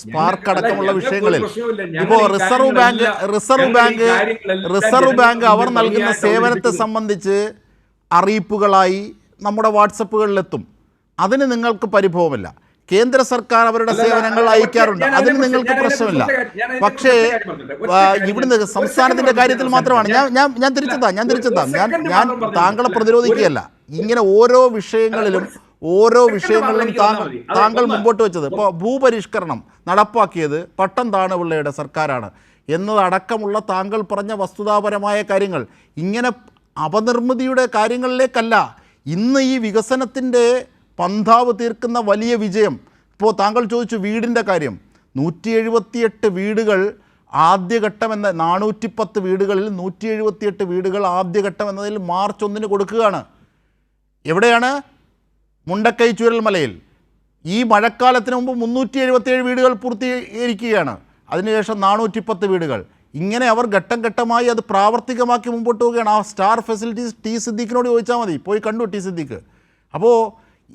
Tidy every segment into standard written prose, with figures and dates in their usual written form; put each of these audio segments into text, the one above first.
Spark അടക്കമുള്ള വിഷയങ്ങളിൽ പ്രശ്നവുമില്ല. ഇപ്പോൾ റിസർവ് ബാങ്ക് അവർ നൽകുന്ന സേവനത്തെ സംബന്ധിച്ച് അറിയിപ്പുകളായി നമ്മുടെ വാട്സപ്പുകളിലെത്തും. അതിന് നിങ്ങൾക്ക് പരിഭവമില്ല. കേന്ദ്ര സർക്കാർ അവരുടെ സേവനങ്ങൾ അയക്കാറുണ്ട്, അതിന് നിങ്ങൾക്ക് പ്രശ്നമില്ല. പക്ഷേ ഇവിടുന്ന് സംസ്ഥാനത്തിന്റെ കാര്യത്തിൽ മാത്രമാണ് ഞാൻ തിരിച്ചെത്താം ഞാൻ താങ്കളെ പ്രതിരോധിക്കുകയല്ല. ഇങ്ങനെ ഓരോ വിഷയങ്ങളിലും താങ്കൾ മുമ്പോട്ട് വെച്ചത്, ഇപ്പോൾ ഭൂപരിഷ്കരണം നടപ്പാക്കിയത് പട്ടം താണുപിള്ളയുടെ സർക്കാരാണ് എന്നതടക്കമുള്ള താങ്കൾ പറഞ്ഞ വസ്തുതാപരമായ കാര്യങ്ങൾ ഇങ്ങനെ അപനിർമ്മിതിയുടെ കാര്യങ്ങളിലേക്കല്ല. ഇന്ന് ഈ വികസനത്തിൻ്റെ പന്ഥാവ് തീർക്കുന്ന വലിയ വിജയം, ഇപ്പോൾ താങ്കൾ ചോദിച്ചു വീടിൻ്റെ കാര്യം, 178 വീടുകൾ ആദ്യഘട്ടം എന്ന 410 വീടുകളിൽ 178 വീടുകൾ ആദ്യഘട്ടം എന്നതിൽ മാർച്ച് 1 കൊടുക്കുകയാണ്. എവിടെയാണ്? മുണ്ടക്കൈ ചൂരൽമലയിൽ. ഈ മഴക്കാലത്തിന് മുമ്പ് 377 വീടുകൾ പൂർത്തീകരിക്കുകയാണ്. അതിനുശേഷം 410 വീടുകൾ. ഇങ്ങനെ അവർ ഘട്ടം ഘട്ടമായി അത് പ്രാവർത്തികമാക്കി മുമ്പോട്ട് പോവുകയാണ്. ആ സ്റ്റാർ ഫെസിലിറ്റീസ് ടി സിദ്ദീഖിനോട് ചോദിച്ചാൽ മതി, പോയി കണ്ടു ടി സിദ്ദീഖ്. അപ്പോൾ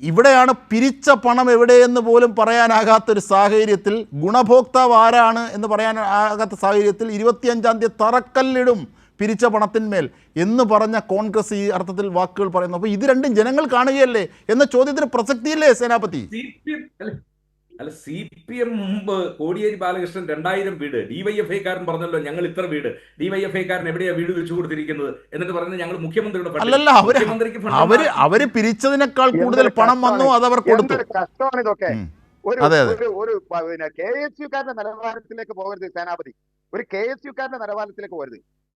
ഇവിടെയാണ് പിരിച്ച പണം എവിടെയെന്ന് പോലും പറയാനാകാത്തൊരു സാഹചര്യത്തിൽ, ഗുണഭോക്താവ് ആരാണ് എന്ന് പറയാനാകാത്ത സാഹചര്യത്തിൽ 25-ാം തീയതി തറക്കല്ലിടും പിരിച്ച പണത്തിന്മേൽ എന്ന് പറഞ്ഞ കോൺഗ്രസ് ഈ അർത്ഥത്തിൽ വാക്കുകൾ പറയുന്നു. അപ്പോൾ ഇത് രണ്ടും ജനങ്ങൾ കാണുകയല്ലേ എന്ന ചോദ്യത്തിന് പ്രസക്തിയില്ലേ സേനാപതി? CPM മുമ്പ് കോടിയേരി ബാലകൃഷ്ണൻ 2000 വീട്, ഡിവൈഎഫ്ഐക്കാരൻ പറഞ്ഞല്ലോ ഞങ്ങൾ ഇത്ര വീട്, ഡിവൈഎഫ്ഐക്കാരൻ എവിടെയാ വീട് വെച്ചു കൊടുത്തിരിക്കുന്നത് എന്നിട്ട് പറഞ്ഞത് ഞങ്ങൾ മുഖ്യമന്ത്രിയുടെ അല്ലല്ല, അവര് പിരിച്ചതിനേക്കാൾ കൂടുതൽ പണം വന്നു, അതവർ കൊടുത്തു. കഷ്ടമാണ് ഇതൊക്കെ. അതെ KSUക്കാരന്റെ നിലവാരത്തിലേക്ക് പോകരുത് സേനാപതി, ഒരു KSUക്കാരന്റെ നിലവാരത്തിലേക്ക് പോകരുത്.